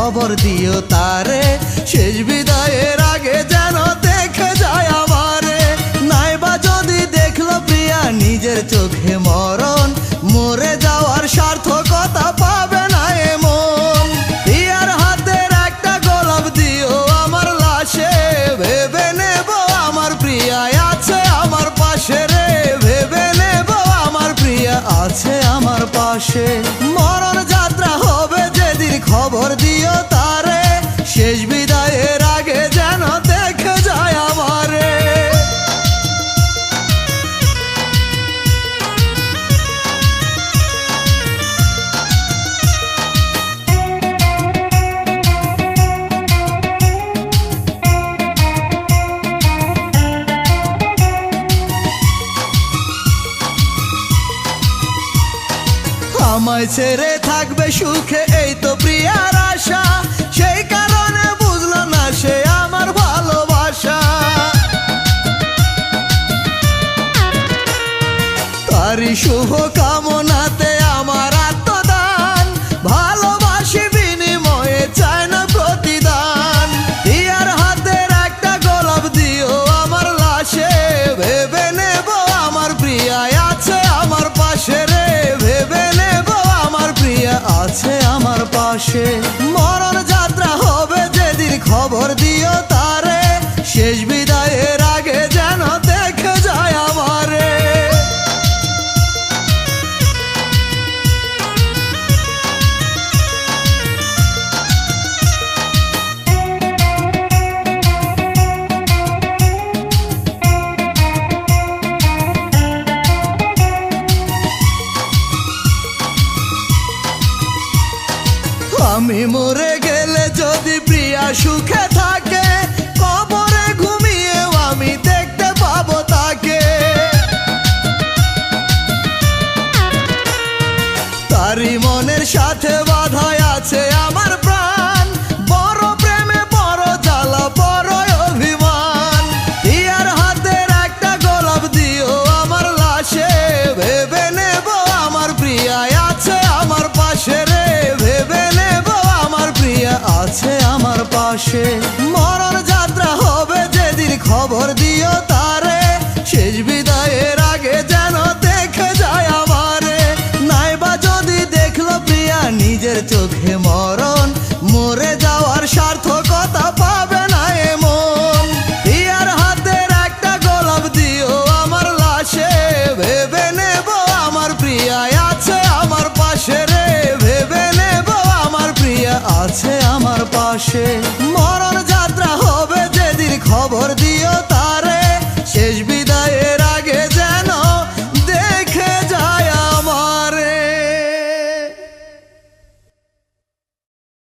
খবর দিও তারে, শেষ বিদায়ের আগে যেন দেখে যায় আমারে। নাইবা যদি দেখলো প্রিয়া নিজের চোখে মরণ, মরে যাওয়ার সার্থকতা পাবে না এমন। প্রিয়ার হাতের একটা গোলাপ দিও আমার লাশে, ভেবে নেব আমার প্রিয়া আছে আমার পাশে রে, ভেবে নেব আমার প্রিয়া আছে আমার পাশে। মরণ যাত্রা হবে যেদিন খবর দিও তারে, শেষ বিদায়ের আগে যেন দেখে যায় আমারে। আমায় ছেড়ে থাকবে সুখে এই তো প্রিয়ার আশা, সেই কারণে বুঝলো না সে আমার ভালোবাসা। তারই শুভ কামনাতে আমার আত্মদান, ভালোবাসি বিনিময়ে চায় না প্রতিদান। প্রিয়ার হাতের একটা গোলাপ দিও আমার লাশে, ভেবে নেব আমার প্রিয়া আছে আমার পাশে রে, ভেবে নেব আমার প্রিয়া আছে আমার পাশে। মরণ যাত্রা হবে যেদিন খবর দিও তারে, শেষ বিদায়ের আগে যেন দেখে যায় আমারে। আমি মরে গেলে যদি প্রিয়া সুখে থাকে, কবরে ঘুমিয়েও আমি দেখতে পাবো তাকে। তারই মনের সাথে বাঁধায় আছে আমার প্রাণ, বড় প্রেমে বড় জ্বালা বড় অভিমান। প্রিয়ার হাতের একটা গোলাপ দিও আমার লাশে, ভেবে নেব আমার প্রিয়া আছে আমার পাশে রে, ভেবে নেব আমার প্রিয়া আছে আমার পাশে।